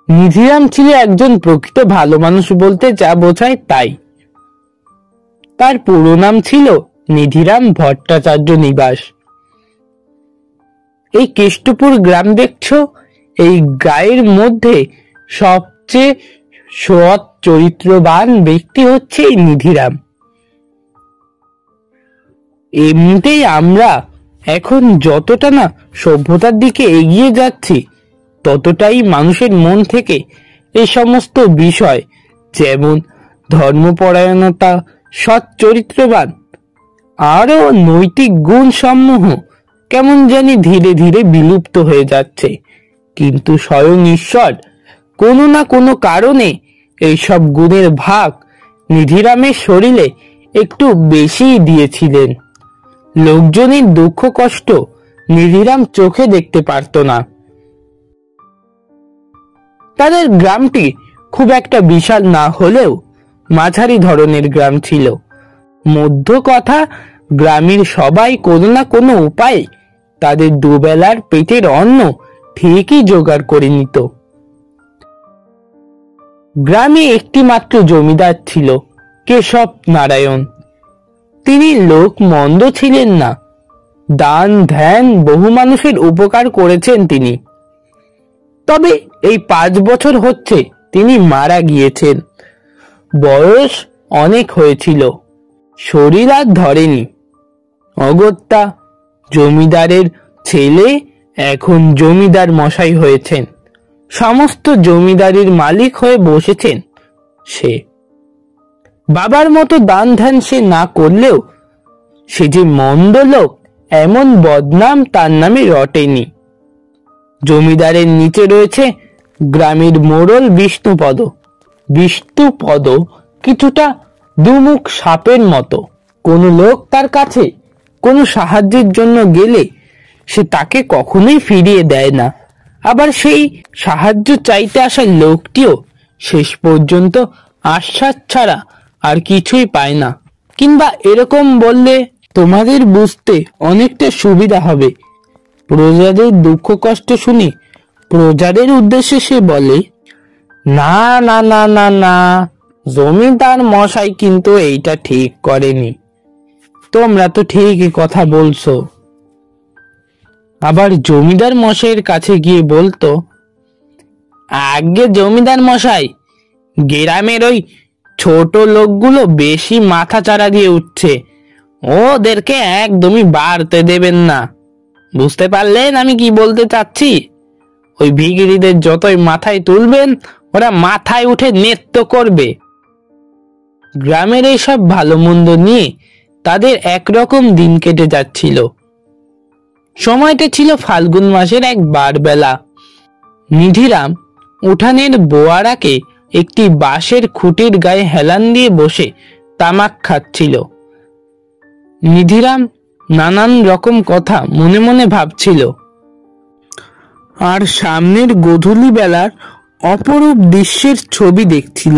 নিধিরাম ছিল একজন প্রকৃত ভালো মানুষ বলতে যা বোঝায় তাই। তার পুরো নাম ছিল নিধিরাম ভট্টাচার্য নিবাস। এই কেষ্টপুর গ্রাম দেখছো, এই গায়ের মধ্যে সবচেয়ে সৎ চরিত্রবান ব্যক্তি হচ্ছে এই নিধিরাম। এমনিতেই আমরা এখন যতটা না সভ্যতার দিকে এগিয়ে যাচ্ছি, ততটাই মানুষের মন থেকে এই সমস্ত বিষয় যেমন ধর্মপরায়ণতা, সৎ চরিত্রবান আরো নৈতিক গুণ সমূহ কেমন জানি ধীরে ধীরে বিলুপ্ত হয়ে যাচ্ছে। কিন্তু স্বয়ং ঈশ্বর কোনো না কোনো কারণে এইসব গুণের ভাগ নিধিরামের শরীরে একটু বেশি দিয়েছিলেন। লোকজনের দুঃখ কষ্ট নিধিরাম চোখে দেখতে পারত না। তাদের গ্রামটি খুব একটা বিশাল না হলেও মাঝারি ধরনের গ্রাম ছিল। মধ্য কথা, গ্রামের সবাই কোনো না কোনো উপায়ে তাদের দুবেলার পেটের অন্ন ঠিকই জোগাড় করে নিত। গ্রামে একটি মাত্র জমিদার ছিল, কেশব নারায়ণ। তিনি লোক মন্দ ছিলেন না, দান ধ্যান বহু মানুষের উপকার করেছেন তিনি। তবে এই 5 বছর হচ্ছে তিনি মারা গিয়েছেন। বয়স অনেক হয়েছিল, শরীর আর ধরেনি। অগত্যা জমিদারের ছেলে এখন জমিদার মশাই হয়েছেন, সমস্ত জমিদারির মালিক হয়ে বসেছেন সে। বাবার মতো দান ধ্যান সে না করলেও সে যে মন্দ লোক এমন বদনাম তার নামে রটেনি। জমিদারের নিচে রয়েছে গ্রামের মোড়ল বিষ্ণুপদ। বিষ্ণুপদ কিছুটা দুমুখ সাপের মতো। কোনো লোক তার কাছে কোনো সাহায্যের জন্য গেলে সে তাকে কখনোই ফিরিয়ে দেয় না, আবার সেই সাহায্য চাইতে আসা লোকটিও শেষ পর্যন্ত আশ্বাস ছাড়া আর কিছুই পায় না। কিংবা এরকম বললে তোমাদের বুঝতে অনেকটা সুবিধা হবে। প্রজাদের দুঃখ কষ্ট শুনে প্রজাদের উদ্দেশ্যে সে বলে, না না না না না, জমিদার মশাই কিন্তু এইটা ঠিক করেনি। তোমরা তো ঠিকই কথা বলছো। আবার জমিদার মশাইয়ের কাছে গিয়ে বলতো, আগে জমিদার মশাই, গ্রামের ওই ছোট লোকগুলো বেশি মাথা চাড়া দিয়ে উঠছে, ওদেরকে একদমই বাড়তে দেবেন না। বুঝতে পারলেন আমি কি বলতে চাচ্ছি? ওই ভিখিরিদের যতই মাথায় তুলবেন, ওরা মাথায় উঠে নৃত্য করবে। গ্রামের এইসব ভালো মন্দ নিয়ে তাদের একরকম দিন কেটে যাচ্ছিল। সময়টা ছিল ফাল্গুন মাসের এক বারবেলা। নিধিরাম উঠানের বোয়ারাকে একটি বাঁশের খুঁটির গায়ে হেলান দিয়ে বসে তামাক খাচ্ছিল। নিধিরাম নানান রকম কথা মনে মনে ভাবছিল, আর সামনের গোধূলি বেলার অপরূপ দৃশ্যের ছবি দেখছিল।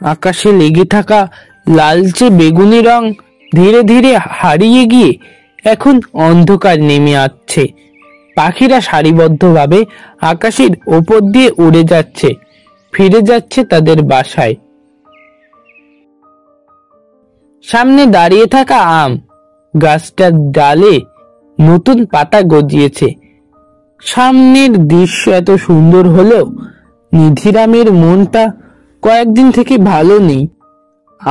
আকাশে লেগে থাকা লালচে বেগুনি রং ধীরে ধীরে হারিয়ে গিয়ে এখন অন্ধকার নেমে আসছে। পাখিরা সারিবদ্ধভাবে আকাশের ওপর দিয়ে উড়ে যাচ্ছে, ফিরে যাচ্ছে তাদের বাসায়। সামনে দাঁড়িয়ে থাকা আম গাছটার ডালে নতুন পাতা গজিয়েছে। সামনের দৃশ্য এত সুন্দর হলেও নিধিরামের মনটা কয়েকদিন থেকে ভালো নেই।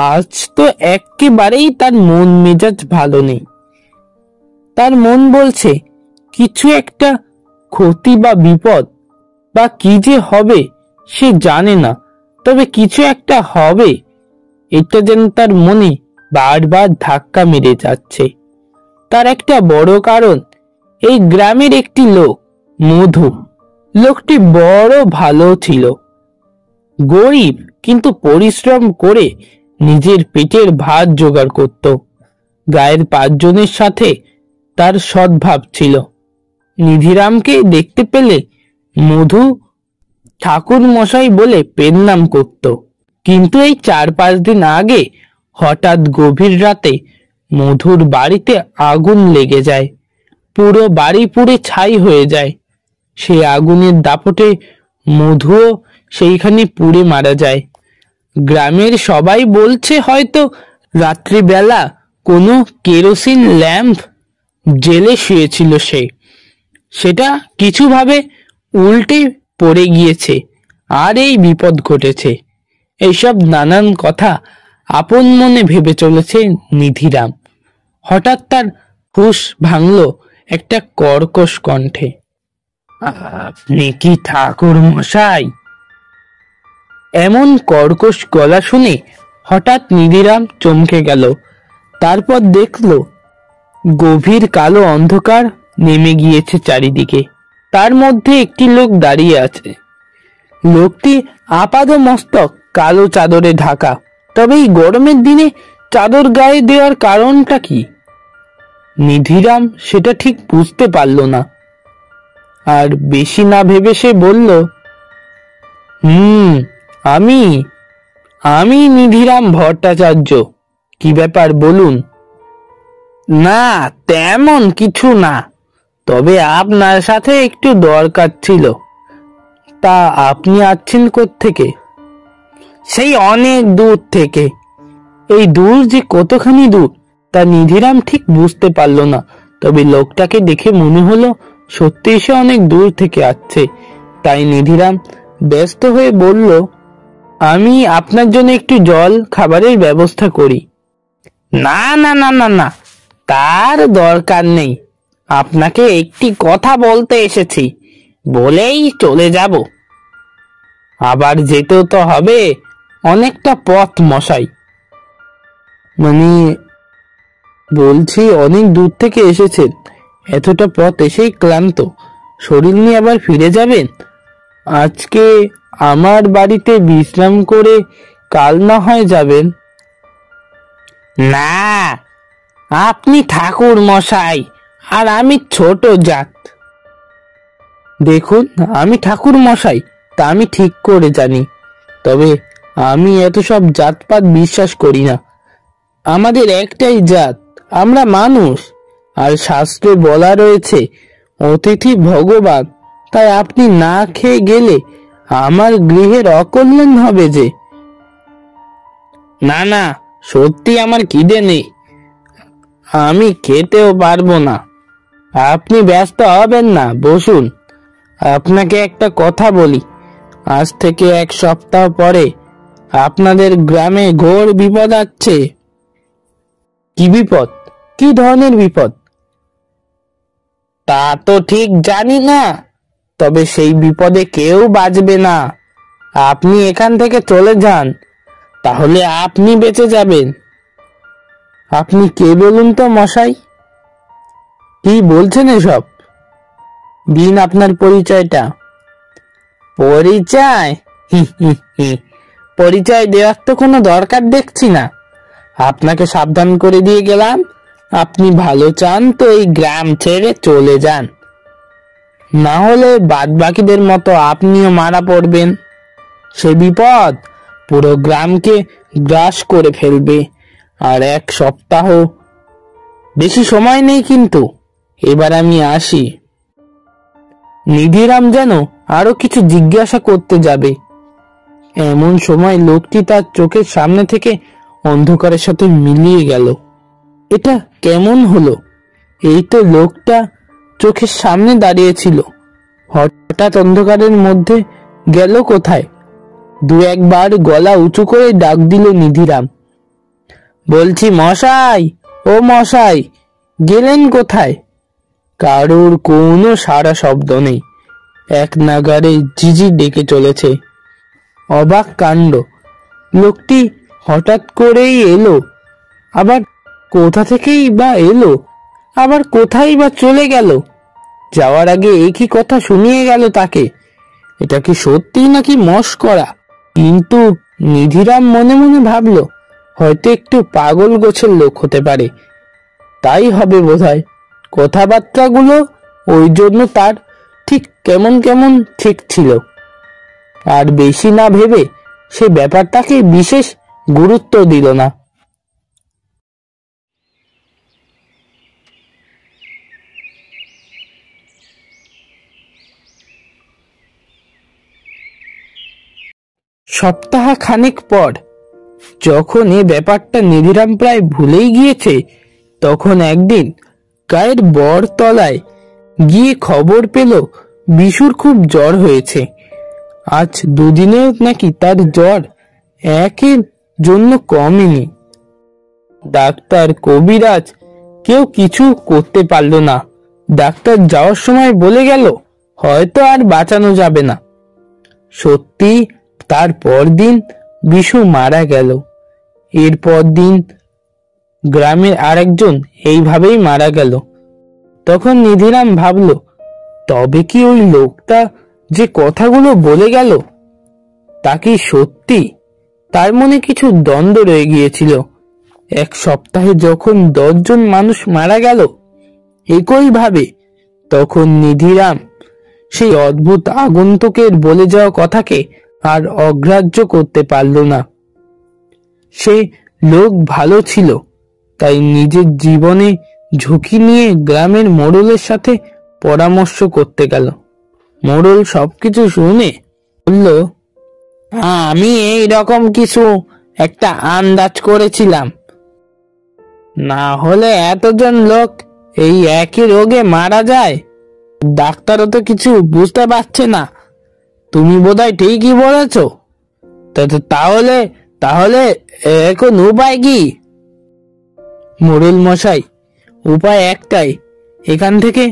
আজ তো একেবারেই তার মন মেজাজ ভালো নেই। তার মন বলছে কিছু একটা ক্ষতি বা বিপদ বা কি যে হবে সে জানে না, তবে কিছু একটা হবে, এটা যেন তার মনে বারবার ধাক্কা মেরে যাচ্ছে। তার একটা বড় কারণ, এই গ্রামের একটি লোক মধু। লোকটি বড় ভালো ছিল, গরিব কিন্তু পরিশ্রম করে নিজের পেটের ভাত জোগাড় করত। গায়ের 5 জনের সাথে তার সদ্ভাব ছিল। নিধিরামকে দেখতে পেলে মধু ঠাকুর মশাই বলে পেন নাম করত। কিন্তু এই 4-5 দিন আগে হঠাৎ গভীর রাতে মধুর বাড়িতে আগুন লেগে যায়। পুরো বাড়ি পুড়ে ছাই হয়ে যায়। সে আগুনের দাপটে মধুও সেইখানে পুড়ে মারা যায়। গ্রামের সবাই বলছে হয়তো রাত্রিবেলা কোনো কেরোসিন ল্যাম্প জেলে শুয়েছিল সে, সেটা কিছুভাবে উল্টে পড়ে গিয়েছে আর এই বিপদ ঘটেছে। এইসব নানান কথা আপন মনে ভেবে চলেছে নিধিরাম। হঠাৎ তার হুঁশ ভাঙল একটা কর্কশ কণ্ঠে। আপনি কি ঠাকুর মশাই? এমন কর্কশ গলা শুনে হঠাৎ নিধিরাম চমকে গেল। তারপর দেখল গভীর কালো অন্ধকার নেমে গিয়েছে চারিদিকে। তার মধ্যে একটি লোক দাঁড়িয়ে আছে। লোকটি আপাদমস্তক কালো চাদরে ঢাকা। তবে এই গরমের দিনে চাদর গায়ে দেওয়ার কারণটা কি? নিধিরাম সেটা ঠিক বুঝতে পারল না। আর বেশি না ভেবে সে বলল, আমি আমি নিধিরাম ভট্টাচার্য। কি ব্যাপার বলুন। না, তেমন কিছু না, তবে আপনার সাথে একটু দরকার ছিল। তা আপনি আসছেন কোত্থেকে? সেই অনেক দূর থেকে। এই দূর যে কতখানি দূর তা নিধিরাম ঠিক বুঝতে পারল না। তবে লোকটাকে দেখে মনে হলো সত্যি সে অনেক দূর থেকে আসছে। তাই নিধিরাম ব্যস্ত হয়ে বলল, আমি আপনার জন্য একটু জল খাবারের ব্যবস্থা করি। না না না না না, তার দরকার নেই। আপনাকে একটি কথা বলতে এসেছি, বলেই চলে যাব। আবার যেতেও তো হবে অনেকটা পথ মশাই। মানে বলছি অনেক দূর থেকে এসেছেন, এতটা পথ এসেই ক্লান্ত, শরীর নিয়ে আবার ফিরে যাবেন? আজকে আমার বাড়িতে বিশ্রাম করে কাল না হয় যাবেন। না, আপনি ঠাকুর মশাই আর আমি ছোট জাত। দেখুন, আমি ঠাকুর মশাই তা আমি ঠিক করে জানি, তবে আমি এত সব জাতপাত বিশ্বাস করি না। আমাদের একটাই জাত, আমরা মানুষ। আর শাস্ত্রে বলা রয়েছে অতিথি ভগবান। তাই আপনি না খেয়ে গেলে আমার গৃহের অকল্যাণ হবে যে। না না, সত্যি আমার খিদে নেই, আমি খেতেও পারবো না। আপনি ব্যস্ত হবেন না, বসুন। আপনাকে একটা কথা বলি, আজ থেকে 1 সপ্তাহ পরে আপনাদের গ্রামে ঘোর বিপদ আসছে। কি বিপদ? কি ধরনের বিপদ? তা তো ঠিক জানি না, তবে সেই বিপদে কেউ বাঁচবে না। আপনি এখান থেকে চলে যান, তাহলে আপনি বেঁচে যাবেন। আপনি কে বলুন তো মশাই? কি বলছেন এসব? দিন আপনার পরিচয়টা। পরিচয়? পরিচয় দেওয়ার তো কোনো দরকার দেখছি না। আপনাকে সাবধান করে দিয়ে গেলাম, আপনি ভালো চান তো এই গ্রাম ছেড়ে চলে যান, না হলে বাদবাকিদের মতো আপনিও মারা পড়বেন। সে বিপদ পুরো গ্রামকে গ্রাস করে ফেলবে। আর 1 সপ্তাহ বেশি সময় নেই কিন্তু। এবার আমি আসি। নিধিরাম যেন আরো কিছু জিজ্ঞাসা করতে যাবে, এমন সময় লোকটি তার চোখের সামনে থেকে অন্ধকারের সাথে মিলিয়ে গেল। এটা কেমন হলো? এই তো লোকটা চোখের সামনে দাঁড়িয়েছিল, হঠাৎ অন্ধকারের মধ্যে গেল কোথায়? 2-1 বার গলা উঁচু করে ডাক দিল নিধিরাম। বলছি মশাই, ও মশাই, গেলেন কোথায়? কারোর কোনো সাড়া শব্দ নেই। এক নাগাড়ে ঝিঝি ডেকে চলেছে। অবাক কাণ্ড, লোকটি হঠাৎ করেই এলো, আবার কোথা থেকেই বা এলো, আবার কোথায় বা চলে গেল? যাওয়ার আগে একই কথা শুনিয়ে গেল তাকে। এটা কি সত্যি নাকি মশকরা? কিন্তু নিধিরাম মনে মনে ভাবল, হয়তো একটু পাগল গোছের লোক হতে পারে, তাই হবে বোধহয়। কথাবার্তাগুলো ওই জন্য তার ঠিক কেমন কেমন ঠিক ছিল। আর বেশি না ভেবে সে ব্যাপারটাকে বিশেষ গুরুত্ব দিল না। সপ্তাহ খানেক পর যখন এ ব্যাপারটা নিধিরাম প্রায় ভুলেই গিয়েছে, তখন একদিন গায়ের বরতলায় গিয়ে খবর পেল বিশুর খুব জ্বর হয়েছে। আজ দুদিনেও নাকি তার জ্বর একের জন্য কমেনি। ডাক্তার, কবিরাজ কেউ কিছু করতে পারল না। ডাক্তার যাওয়ার সময় বলে গেল হয়তো আর বাঁচানো যাবে না। সত্যি তার পরদিন বিশু মারা গেল। এরপর দিন গ্রামের আরেকজন এইভাবেই মারা গেল। তখন নিধিরাম ভাবল, তবে কি ওই লোকটা যে কথাগুলো বলে গেল তা কি সত্যি? তার মনে কিছু দ্বন্দ্ব রয়ে গিয়েছিল। এক সপ্তাহে যখন 10 জন মানুষ মারা গেল একইভাবে, তখন নিধিরাম সেই অদ্ভুত আগন্তুকের বলে যাওয়া কথাকে আর অগ্রাহ্য করতে পারল না। সে লোক ভালো ছিল, তাই নিজের জীবনে ঝুঁকি নিয়ে গ্রামের মোড়লের সাথে পরামর্শ করতে গেল। মোড়ল সবকিছু শুনে বলল, আমি এই রকম কিছু একটা আন্দাজ করেছিলাম, না হলে এতজন লোক এই একই রোগে মারা যায়। ডাক্তারও তো কিছু বুঝতে পারছে না। তুমি বোধহয় ঠিকই বলেছ। তাহলে তাহলে এখন উপায় কি? মোড়ল মশাই, উপায় একটাই। এখান থেকে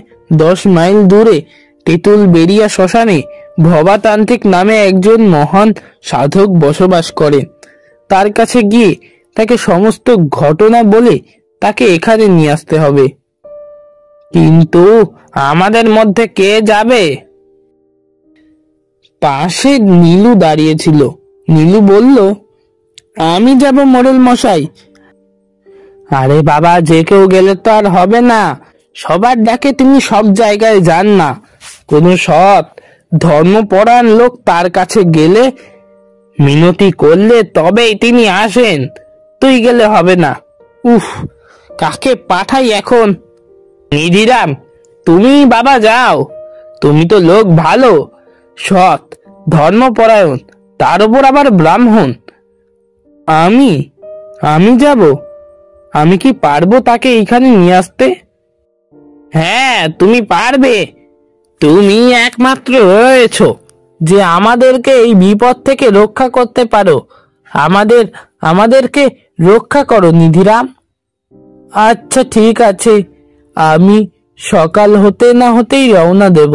10 মাইল দূরে তেঁতুল বেরিয়া শ্মশানে ভবাতান্ত্রিক নামে একজন মহান সাধক বসবাস করেন। তার কাছে গিয়ে তাকে সমস্ত ঘটনা বলে তাকে এখানে নিয়ে আসতে হবে। কিন্তু আমাদের মধ্যে কে যাবে? পাশে নীলু দাঁড়িয়েছিল। নীলু বলল, আমি যাব মোড়ল মশাই। আরে বাবা, যে কেউ গেলে তো আর হবে না। সবার ডাকে তিনি সব জায়গায় যান না। কোন সৎ ধর্মপরায়ণ লোক তার কাছে গেলে মিনতি করলে তবেই তিনি আসেন। তুই গেলে হবে না। উফ, কাকে পাঠাই এখন? নিধিরাম, তুমি বাবা যাও। তুমি তো লোক ভালো, সৎ, ধর্মপরায়ণ, তার উপর আবার ব্রাহ্মণ। আমি আমি যাব? আমি কি পারবো তাকে এইখানে নিয়ে আসতে? হ্যাঁ, তুমি পারবে। তুমি একমাত্র রয়েছ যে আমাদেরকে এই বিপদ থেকে রক্ষা করতে পারো। আমাদেরকে রক্ষা করো নিধিরাম। আচ্ছা ঠিক আছে, আমি সকাল হতে না হতেই রওনা দেব।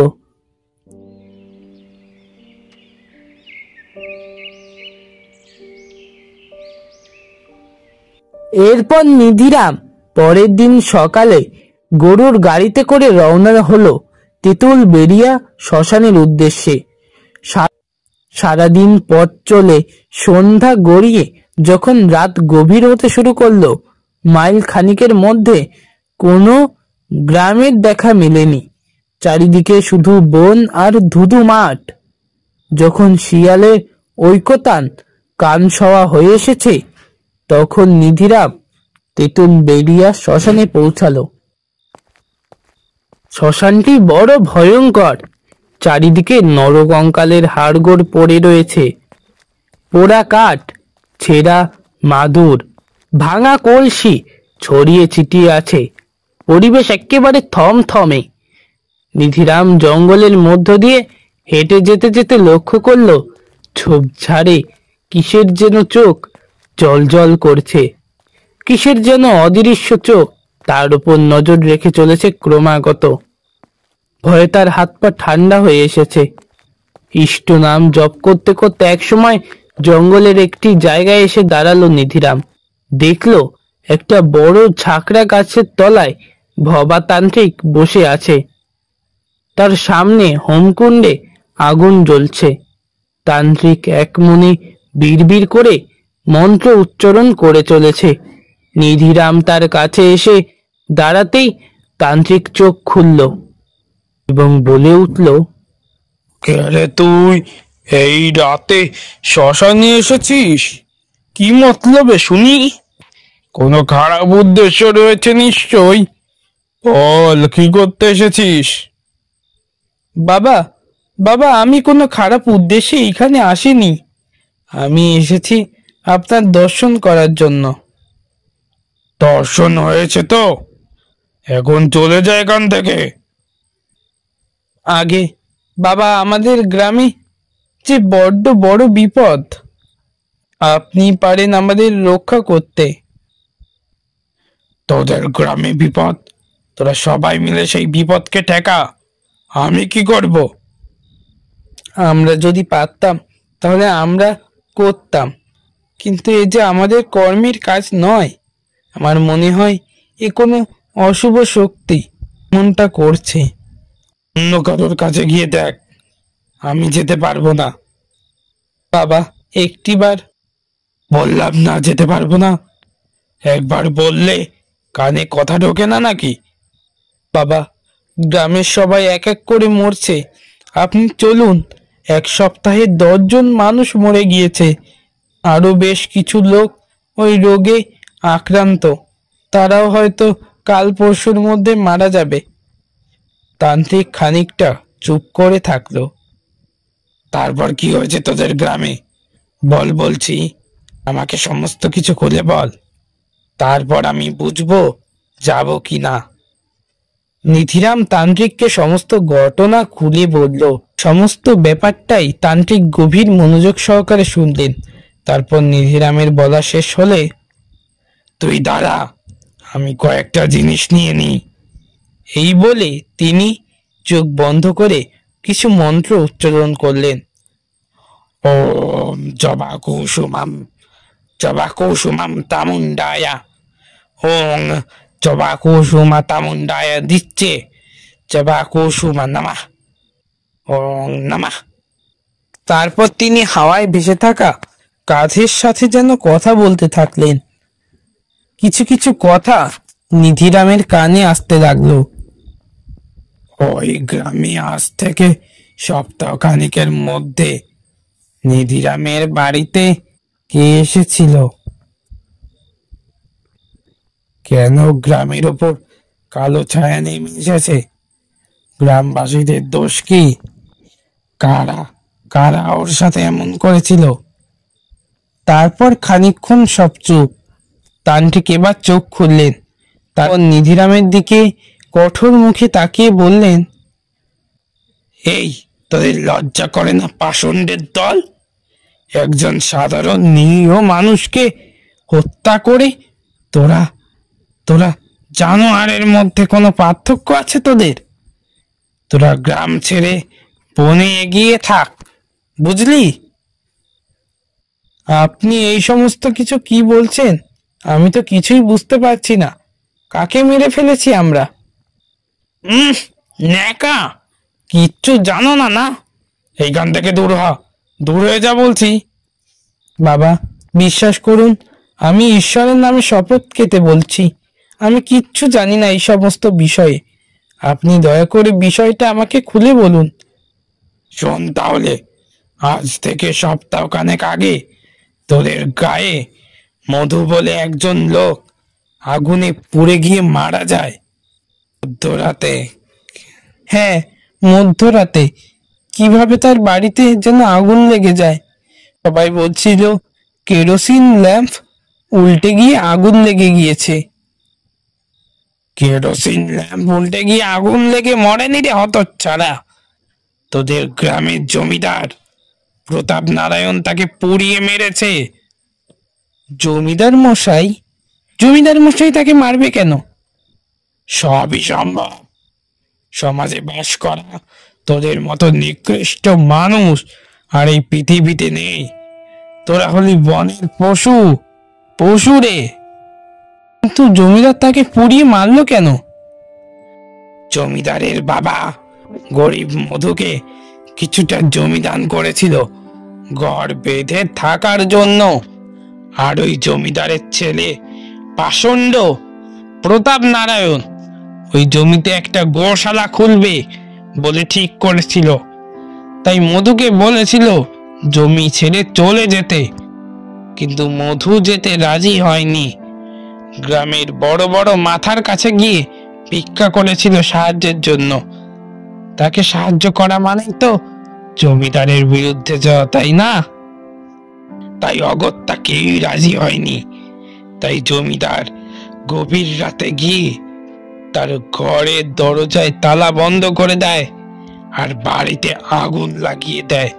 এরপর নিধিরাম পরের দিন সকালে গরুর গাড়িতে করে রওনা হলো তেঁতুল বেরিয়া শ্মশানের উদ্দেশ্যে। সারাদিন পথ চলে সন্ধ্যা গড়িয়ে যখন রাত গভীর হতে শুরু করলো, মাইল খানিকের মধ্যে কোনো গ্রামের দেখা মেলেনি। চারিদিকে শুধু বন আর ধুধু মাঠ। যখন শিয়ালের ঐকতান কান সওয়া হয়ে এসেছে, তখন নিধিরাম তেঁতুল বেরিয়া শ্মশানে পৌঁছালো। শ্মশানটি বড় ভয়ঙ্কর। চারিদিকে নরকঙ্কালের হাড়গোড় পড়ে রয়েছে। পোড়া কাঠ, ছেঁড়া মাদুর, ভাঙা কলসি ছড়িয়ে ছিটিয়ে আছে। পরিবেশ একেবারে থমথমে। নিধিরাম জঙ্গলের মধ্য দিয়ে হেঁটে যেতে যেতে লক্ষ্য করল ঝোপঝাড়ে কিসের যেন চোখ জলজল করছে। কিসের যেন অদৃশ্য চোখ তার উপর নজর রেখে চলেছে ক্রমাগত। ভয়ে তার হাত পা ঠান্ডা হয়ে এসেছে। ইষ্ট নাম জপ করতে করতে একসময় জঙ্গলের একটি জায়গায় এসে দাঁড়ালো নিধিরাম। দেখলো একটা বড় ঝাঁকড়া গাছের তলায় ভবাতান্ত্রিক বসে আছে। তার সামনে হোমকুণ্ডে আগুন জ্বলছে। তান্ত্রিক একমনে বিড়বিড় করে মন্ত্র উচ্চারণ করে চলেছে। নিধিরাম তার কাছে এসে দাঁড়াতেই তান্ত্রিক চোখ খুলল এবং বলে উঠল, কে রে তুই? এই রাতে শ্মশানে এসেছিস? কি মতলবে শুনি? কোনো খারাপ উদ্দেশ্য রয়েছে নিশ্চয়ই। বল, কি করতে এসেছিস? বাবা বাবা আমি কোনো খারাপ উদ্দেশ্যে এখানে আসিনি। আমি এসেছি আপনার দর্শন করার জন্য। দর্শন হয়েছে তো, এখন চলে যায় এখান থেকে। আগে বাবা, আমাদের গ্রামে যে বড্ড বড় বিপদ, আপনি পারেন আমাদের রক্ষা করতে। তোদের গ্রামে বিপদ? তোরা সবাই মিলে সেই বিপদকে ঠেকা, আমি কি করব? আমরা যদি পারতাম তাহলে আমরা করতাম, কিন্তু এ যে আমাদের কর্মের কাজ নয়। আমার মনে হয় এ কোনো অশুভ শক্তি মনটা করছে। অন্য কারোর কাছে গিয়ে দেখ, আমি যেতে পারবো না। বাবা, একটিবার। বললাম না যেতে পারবো না। একবার বললে কানে কথা ঢোকে না নাকি? বাবা, গ্রামের সবাই এক এক করে মরছে, আপনি চলুন। 1 সপ্তাহে 10 জন মানুষ মরে গিয়েছে, আরো বেশ কিছু লোক ওই রোগে আক্রান্ত, তারাও হয়তো কাল পরশুর মধ্যে মারা যাবে। তান্ত্রিক খানিকটা চুপ করে থাকলো। তারপর কি হয়েছে তোদের গ্রামে? বল বলছি, আমাকে সমস্ত কিছু খুলে বল, তারপর আমি বুঝবো যাব কি না। নিধিরাম তান্ত্রিককে সমস্ত ঘটনা খুলে বলল। সমস্ত ব্যাপারটাই তান্ত্রিক গভীর মনোযোগ সহকারে শুনলেন। তারপর নিধিরামের বলা শেষ হলে, তুই দাঁড়া, আমি কয়েকটা জিনিস নিয়ে নিই। এই বলে তিনি চোখ বন্ধ করে কিছু মন্ত্র উচ্চারণ করলেন। ওম জবা কুসুমাম, জবা কুসুমাম তামুন্ডায়া, ওং জবা কুসুমা তামুন্ডায়া দিচ্ছে, জবা কুসুমা নামা, ওং নামা। তারপর তিনি হাওয়ায় ভেসে থাকা কাঁধের সাথে যেন কথা বলতে থাকলেন। কিছু কিছু কথা নিধিরামের কানে আসতে লাগলো। ওই গ্রামে আজ থেকে সপ্তাহখানিকের মধ্যে নিধিরামের বাড়িতে কে এসেছিল? কেন গ্রামের ওপর কালো ছায়া নেমে এসেছে? গ্রামবাসীদের দোষ কি? কারা কারা ওর সাথে এমন করেছিল? তারপর খানিকক্ষণ সব চুপ। তান্ত্রিক এবার চোখ খুললেন। তারপর নিধিরামের দিকে কঠোর মুখে তাকিয়ে বললেন, এই, তোদের লজ্জা করে না পাষণ্ডের দল? একজন সাধারণ নিরীহ মানুষকে হত্যা করে তোরা তোরা জানোয়ারের মধ্যে কোনো পার্থক্য আছে তোদের? তোরা গ্রাম ছেড়ে বনে এগিয়ে থাক, বুঝলি? আপনি এই সমস্ত কিছু কি বলছেন? আমি তো কিছুই বুঝতে পারছি না। কাকে মেরে ফেলেছি আমরা? ন্যাকা, কিচ্ছু জানো না না? এইখান থেকে দূর হ, দূর হয়ে যা বলছি। বাবা, বিশ্বাস করুন, আমি ঈশ্বরের নামে শপথ খেতে বলছি, আমি কিচ্ছু জানি না এই সমস্ত বিষয়ে। আপনি দয়া করে বিষয়টা আমাকে খুলে বলুন। শোন তাহলে, আজ থেকে সপ্তাহখানেক আগে তোদের গায়ে মধু বলে একজন লোক আগুনে পুড়ে গিয়ে মারা যায় মধ্যরাতে। হ্যাঁ, মধ্যরাতে। কিভাবে তার বাড়িতে যেন আগুন লেগে যায়। সবাই বলছিল কেরোসিন ল্যাম্প উল্টে গিয়ে আগুন লেগে গিয়েছে। কেরোসিন ল্যাম্প উল্টে গিয়ে আগুন লেগে মরেনি রে হতচ্ছাড়া। তোদের গ্রামের জমিদার প্রতাপ নারায়ণ তাকে পুড়িয়ে মেরেছে। জমিদার মশাই? জমিদার মশাই তাকে মারবে কেন? সবই সম্ভব। সমাজে বাস করা তোদের মতো নিকৃষ্ট মানুষ আর এই পৃথিবীতে নেই। তোরা হলি বনের পশু, পশু রে। কিন্তু জমিদার তাকে পুড়িয়ে মারলো কেন? জমিদারের বাবা গরিব মধুকে কিছুটা জমি দান করেছিল ঘর বেঁধে থাকার জন্য। আর ওই জমিদারের ছেলে পাষণ্ড প্রতাপ নারায়ণ ওই জমিতে একটা গোশালা খুলবে বলে ঠিক করেছিল। তাই মধুকে বলেছিল জমি ছেড়ে চলে যেতে, কিন্তু মধু যেতে রাজি হয়নি। গ্রামের বড় বড় মাথার কাছে গিয়ে ভিক্ষা করেছিল সাহায্যের জন্য। তাকে সাহায্য করা মানেই তো জমিদারের বিরুদ্ধে যাওয়া, তাই না? তাই অগত্যা কেউই রাজি হয়নি। তাই জমিদার গভীর রাতে গিয়ে তার ঘরের দরজায় তালা বন্ধ করে দেয় আর বাড়িতে আগুন লাগিয়ে দেয়,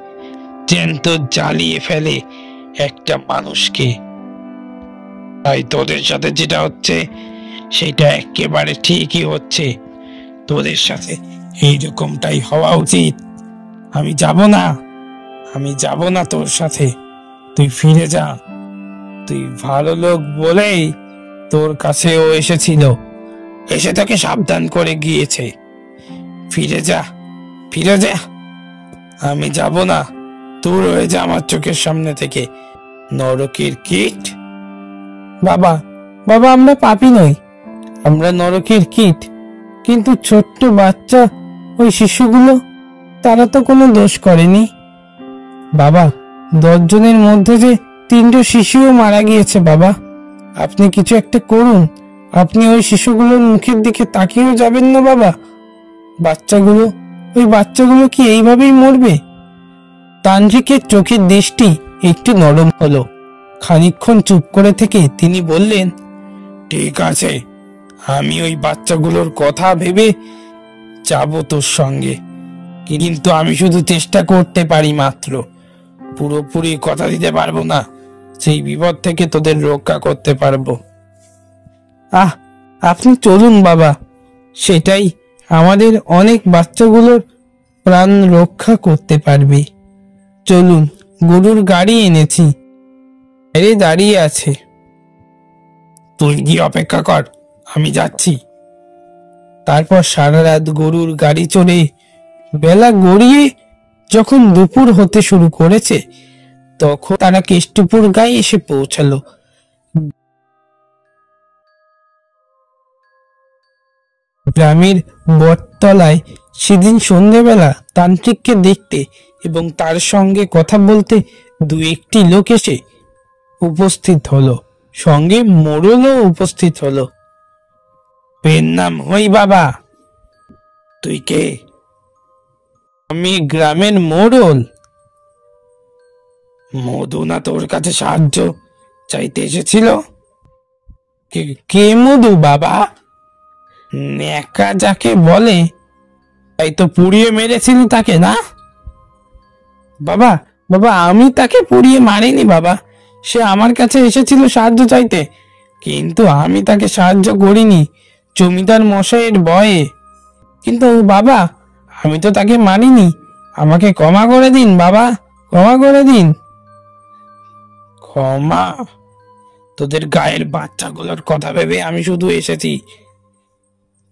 জ্যান্ত জ্বালিয়ে ফেলে একটা মানুষকে। তাই তোদের সাথে যেটা হচ্ছে সেটা একেবারে ঠিকই হচ্ছে। তোদের সাথে এইরকমটাই হওয়া উচিত। আমি যাব না তোর সাথে। তুই ফিরে যা। তুই ভালো লোক বলেই তোর কাছে ও এসেছিল, এসে তোকে সাবধান করে গিয়েছে। ফিরে যা। আমি যাব না। দূর হয়ে যা আমার চোখের সামনে থেকে, নরকের কীট। বাবা, আমরা পাপী নই, আমরা নরকের কীট। কিন্তু ছোট্ট বাচ্চা ওই শিশুগুলো, তারা তো কোনো দোষ করেনি। বাবা, 10 জনের মধ্যে যে 3টে শিশুও মারা গিয়েছে। বাবা, আপনি কিছু একটা করুন। আপনি ওই শিশুগুলোর মুখের দিকে তাকিয়েও যাবেন না বাবা। ওই বাচ্চাগুলো কি এইভাবেই মরবে? তান্ত্রিকের চোখের দৃষ্টি একটু নরম হলো। খানিকক্ষণ চুপ করে থেকে তিনি বললেন, ঠিক আছে, আমি ওই বাচ্চাগুলোর কথা ভেবে যাব তোর সঙ্গে, কিন্তু আমি শুধু চেষ্টা করতে পারি মাত্র, পুরোপুরি কথা দিতে পারবো না সেই বিপদ থেকে তোদের রক্ষা করতে পারবো। আপনি চলুন বাবা, সেটাই আমাদের অনেক বাচ্চাগুলোর প্রাণ রক্ষা করতে পারবে। চলুন, গরুর গাড়ি এনেছি, বাইরে দাঁড়িয়ে আছে। তুই গিয়ে অপেক্ষা কর, আমি যাচ্ছি। তারপর সারা রাত গরুর গাড়ি চড়ে বেলা গড়িয়ে যখন দুপুর হতে শুরু করেছে, তখন তারা কেষ্টপুর গায়ে এসে পৌঁছালো। গ্রামের বটতলায় সেদিন সন্ধ্যেবেলা তান্ত্রিককে দেখতে এবং তার সঙ্গে কথা বলতে 2-1টি লোক এসে উপস্থিত হলো, সঙ্গে মোড়লও উপস্থিত হলো। পেন নাম হই বাবা। তুই কে? আমি গ্রামের মোড়ল। মধু না তোর কাছে সাহায্য চাইতে এসেছিল? কে মধু বাবা? ন্যাকা যাকে বলে, তাই তো পুড়িয়ে মেরেছিলি তাকে, না বাবা? আমি তাকে পুড়িয়ে মারিনি বাবা। সে আমার কাছে এসেছিল সাহায্য চাইতে, কিন্তু আমি তাকে সাহায্য করিনি জমিদার মশাইয়ের ভয়ে। কিন্তু বাবা, আমি তো তাকে মারিনি। আমাকে ক্ষমা করে দিন বাবা, ক্ষমা করে দিন। ক্ষমা? তোদের গায়ের বাচ্চাগুলোর কথা ভেবে আমি শুধু এসেছি।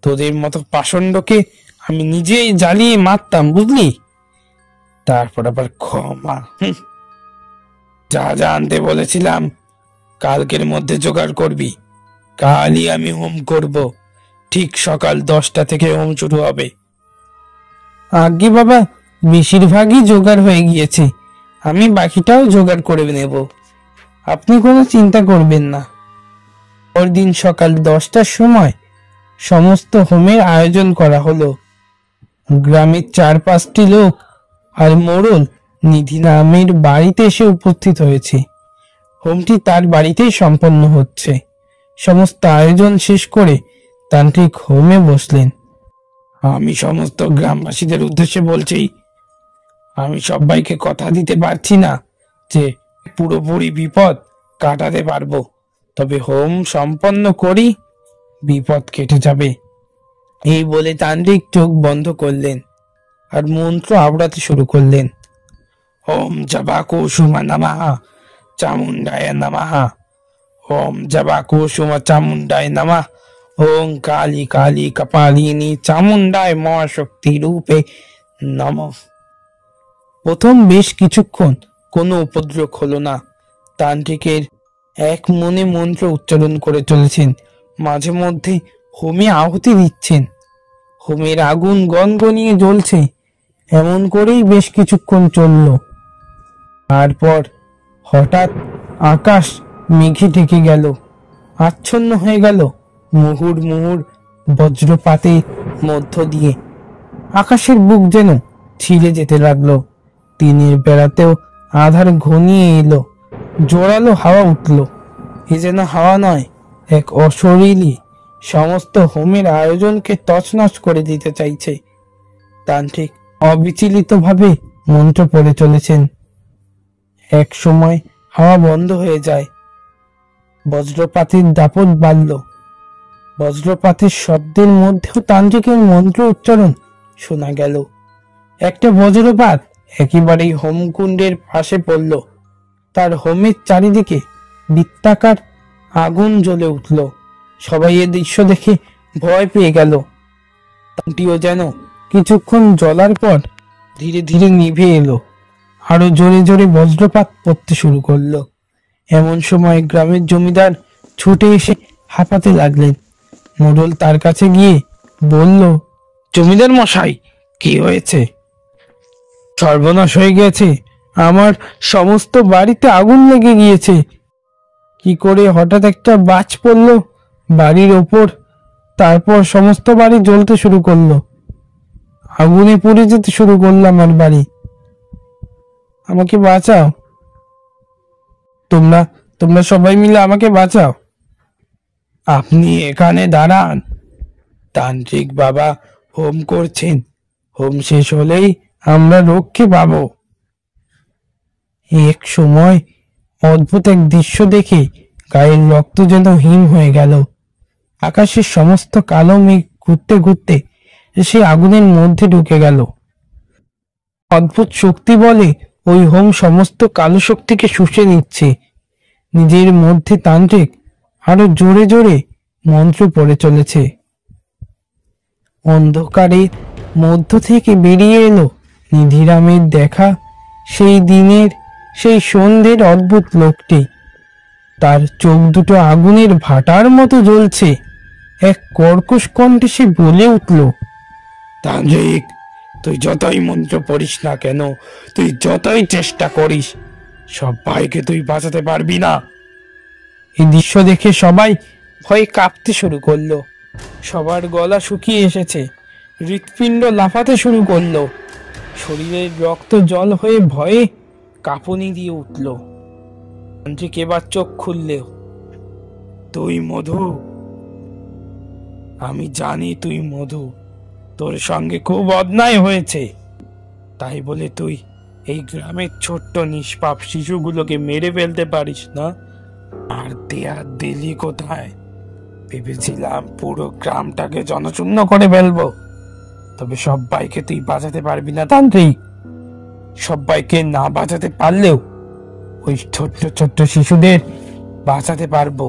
তোদের মতো পাষণ্ডকে আমি নিজেই জ্বালিয়ে মারতাম, বুঝলি? তারপর আবার ক্ষমা? যা আনতে বলেছিলাম কালকের মধ্যে জোগাড় করবি। কালই আমি হোম করব। ঠিক সকাল 10টা থেকে হোম শুরু হবে। আগে বাবা, বেশিরভাগই জোগাড় হয়ে গিয়েছে, আমি বাকিটাও জোগাড় করে নেব। আপনি কোনো চিন্তা করবেন না। পরদিন সকাল 10টার সময় সমস্ত হোমের আয়োজন করা হলো। গ্রামের 4-5টি লোক আর মোড়ল নিধি নামের বাড়িতে এসে উপস্থিত হয়েছে। হোমটি তার বাড়িতেই সম্পন্ন হচ্ছে। সমস্ত আয়োজন শেষ করে তান্ত্রিক হোমে বসলেন। আমি সমস্ত গ্রামবাসীদের উদ্দেশ্যে বলছি, আমি সবাইকে কথা দিতে পারছি না যে পুরোপুরি বিপদ কাটাতে পারবো, তবে হোম সম্পন্ন করি বিপদ কেটে যাবে। এই বলে তান্ত্রিক চোখ বন্ধ করলেন আর মন্ত্র আওড়াতে শুরু করলেন। ওম জবা কুসুমা নমঃ চামুণ্ডায় নমঃ। ওম জবা কুসুম চামুণ্ডায় নমঃ। ওম কালী কালী কপালিনী চামুণ্ডায় মহাশক্তি রূপে নমঃ। প্রথম বেশ কিছুক্ষণ কোনো উপদ্রব হলো না। তান্ত্রিকের এক মনে মন্ত্র উচ্চারণ করে চলেছেন, মাঝে মধ্যে হোমে আহুতি দিচ্ছেন। হোমের আগুন গনগনিয়ে জ্বলছে। এমন করেই বেশ কিছুক্ষণ চলল। তারপর হঠাৎ আকাশ মেঘে ঢেকে গেল, আচ্ছন্ন হয়ে গেল মুহুর্মুহুর বজ্রপাতের মধ্য দিয়ে। আকাশের বুক যেন ছিঁড়ে যেতে লাগলো। দিনের বেলাতেও আধার ঘনিয়ে এলো। জোরালো হাওয়া উঠল। এ যেন হাওয়া নয়, এক অশরীরী সমস্ত হোমের আয়োজনকে তছনছ করে দিতে চাইছে। তান্ত্রিক অবিচলিত ভাবে মন্ত্র পড়ে চলেছেন। এক সময় হাওয়া বন্ধ হয়ে যায়। বজ্রপাতের দাপট বাড়ল। বজ্রপাতের শব্দের মধ্যেও তান্ত্রিকের মন্ত্র উচ্চারণ শোনা গেল। একটা বজ্রপাত একেবারেই হোমকুণ্ডের পাশে পড়ল। তার হোমের চারিদিকে বৃত্তাকার আগুন জ্বলে উঠল। সবাই এ দৃশ্য দেখে ভয় পেয়ে গেল। তান্ত্রিকও যেন কিছুক্ষণ জ্বলার পর ধীরে ধীরে নিভে এলো। আরো জোরে জোরে বজ্রপাত পড়তে শুরু করলো। এমন সময় গ্রামের জমিদার ছুটে এসে হাঁপাতে লাগলেন। মোড়ল তার কাছে গিয়ে বলল, জমিদার মশাই, কি হয়েছে? সর্বনাশ হয়ে গেছে, আমার সমস্ত বাড়িতে আগুন লেগে গিয়েছে। কি করে হঠাৎ একটা বাজ পড়লো বাড়ির ওপর, তারপর সমস্ত বাড়ি জ্বলতে শুরু করলো। আগুনে পুড়ে যেতে শুরু করলো আমার বাড়ি। আমাকে বাঁচাও, তোমরা তোমরা সবাই মিলে আমাকে বাঁচাও। আপনি এখানে দাঁড়ান, তান্ত্রিক বাবা হোম করছেন। হোম শেষ হলেই আমরা রক্ষে পাবো। এক সময় অদ্ভুত এক দৃশ্য দেখে গায়ের রক্ত যেন হিম হয়ে গেল। আকাশের সমস্ত কালো মেঘ ঘুরতে ঘুরতে সে আগুনের মধ্যে ঢুকে গেল। অদ্ভুত শক্তি বলে ওই হোম সমস্ত কালো শক্তিকে শুষে নিচ্ছে। নিজের মধ্যে তান্ত্রিক আরো জোরে জোরে মন্ত্র পড়ে চলেছে। অন্ধকারের মধ্য থেকে বেরিয়ে এলো নিধিরামের দেখা সেই দিনের সেই সন্ধ্যের অদ্ভুত লোকটি। তার চোখ দুটো আগুনের ভাটার মতো জ্বলছে। এক কর্কশ কণ্ঠে সে বলে উঠল, তান্ত্রিক, তুই যতই মন্ত্র পড়িস না কেন, তুই যতই চেষ্টা করিস, সবাইকে তুই বাঁচাতে পারবি না। এই দৃশ্য দেখে সবাই ভয়ে কাঁপতে শুরু করলো। সবার গলা শুকিয়ে এসেছে, হৃৎপিণ্ড লাফাতে শুরু করলো। শরীরের রক্ত জল হয়ে ভয়ে কাঁপুনি দিয়ে উঠল। তান্ত্রিক এবার চোখ খুললেও, তুই মধু, আমি জানি তুই মধু, তোর সঙ্গে খুব অন্যায় হয়েছে। তাই বলে তুই এই গ্রামের ছোট্ট নিষ্পাপ শিশুগুলোকে মেরে ফেলতে পারিস না? আর দেয়া দিলি কোথায়? ভেবেছিলাম পুরো গ্রামটাকে জনশূন্য করে ফেলবো। তবে সবাইকে তুই বাঁচাতে পারবি না তান্ত্রিক। সবাইকে না বাঁচাতে পারলেও ওই ছোট্ট ছোট্ট শিশুদের বাঁচাতে পারবো।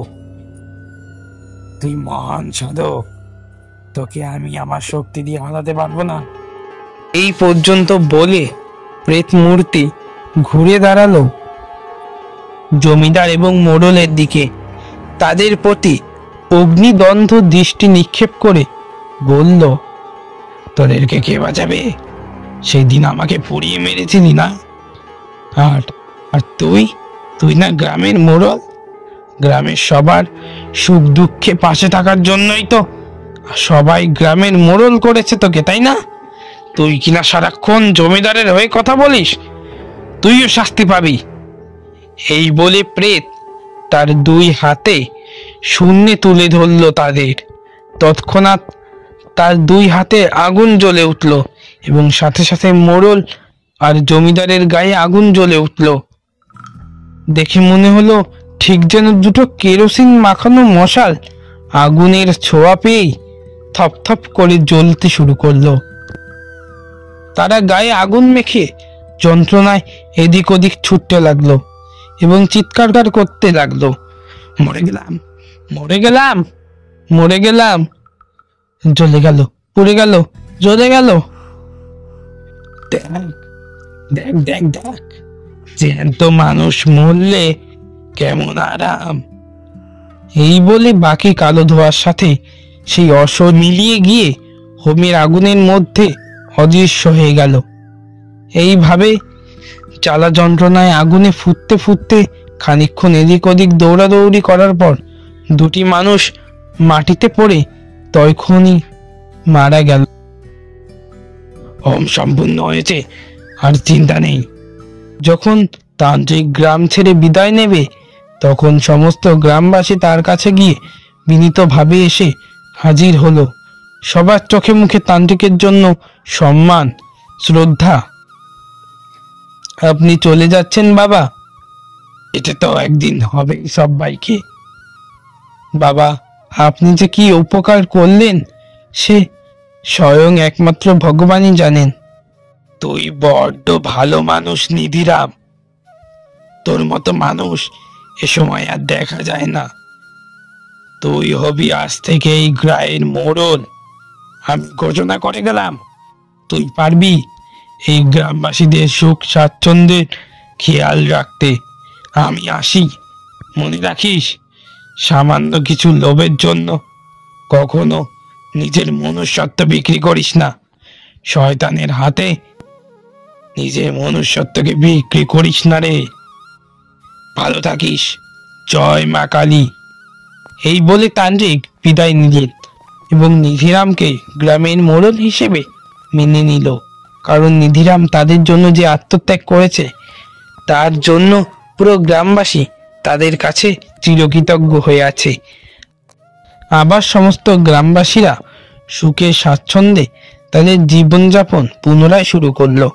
তুই মহান সাধক, তোকে আমি আমার শক্তি দিয়ে হারাতে পারবো না। এই পর্যন্ত বলে প্রেত মূর্তি ঘুরে দাঁড়ালো জমিদার এবং মোড়লের দিকে। তাদের প্রতি অগ্নিদগ্ধ দৃষ্টি নিক্ষেপ করে বলল, তোদেরকে কে বাঁচাবে? সেই দিন আমাকে পুড়িয়ে মেরেছিলি না? আর আর তুই তুই না গ্রামের মোড়ল? গ্রামের সবার সুখ দুঃখে পাশে থাকার জন্যই তো সবাই গ্রামের মোড়ল করেছে তোকে, তাই না? তুই কিনা সারাক্ষণ জমিদারের হয়ে কথা বলিস, তুইও শাস্তি পাবি। এই বলে প্রেত তার দুই হাতে শূন্যে তুলে ধরল তাদের। তৎক্ষণাৎ তার দুই হাতে আগুন জ্বলে উঠল এবং সাথে সাথে মোড়ল আর জমিদারের গায়ে আগুন জ্বলে উঠল। দেখে মনে হলো ঠিক যেন দুটো কেরোসিন মাখানো মশাল আগুনের ছোঁয়া পেয়েই থপথপ করে জ্বলতে শুরু করলো। তারা গায়ে আগুন মেখে যন্ত্রণায় এদিক ওদিক ছুটতে লাগলো এবং চিৎকার করতে লাগলো, মরে গেলাম, মরে গেলাম, মরে গেলাম, জ্বলে গেল, পুড়ে গেল, জ্বলে গেল। দেখ দেখ দেখ দেখ, জ্যান্ত মানুষ মরলে কেমন আরাম। এই বলে বাকি কালো ধোঁয়ার সাথে সেই অসর মিলিয়ে গিয়ে হোমের আগুনের মধ্যে অদৃশ্য হয়ে গেল। এইভাবে জ্বালা যন্ত্রণায় আগুনে ফুটতে ফুটতে খানিকক্ষণ এদিক ওদিক দৌড়াদৌড়ি করার পর দুটি মানুষ মাটিতে পড়ে তখনই মারা গেল। হোম সম্পূর্ণ হয়েছে, আর চিন্তা নেই। যখন তান্ত্রিক গ্রাম ছেড়ে বিদায় নেবে, তখন সমস্ত গ্রামবাসী তার কাছে গিয়ে বিনীতভাবে এসে হাজির হলো। সবার চোখে মুখে তান্ত্রিকের জন্য সম্মান, শ্রদ্ধা। আপনি চলে যাচ্ছেন বাবা? এটা তো একদিন হবে সবাইকে। বাবা, আপনি যে কি উপকার করলেন সে স্বয়ং একমাত্র ভগবানই জানেন। তুই বড্ড ভালো মানুষ নিধিরাম। তোর মতো মানুষ এ সময় আর দেখা যায় না। তুই হবি আজ থেকে এই গ্রামের মোড়ল। আমি ঘোষণা করে গেলাম, তুই পারবি এই গ্রামবাসীদের সুখ স্বাচ্ছন্দ্যের খেয়াল রাখতে। আমি আসি, মনে রাখিস, সামান্য কিছু লোভের জন্য কখনো নিজের মনুষ্যত্ব বিক্রি করিস না। শয়তানের হাতে নিজের মনুষ্যত্বকে বিক্রি করিস না রে। ভালো থাকিস। জয় মা কালী। এই বলে তান্ত্রিক বিদায় নিলেন এবং নিধিরামকে গ্রামের মোড়ল হিসেবে মেনে নিল। কারণ নিধিরাম তাদের জন্য যে আত্মত্যাগ করেছে তার জন্য পুরো গ্রামবাসী তাদের কাছে চিরকৃতজ্ঞ হয়ে আছে। আবার সমস্ত গ্রামবাসীরা সুখে স্বাচ্ছন্দ্যে তাদের জীবনযাপন পুনরায় শুরু করলো।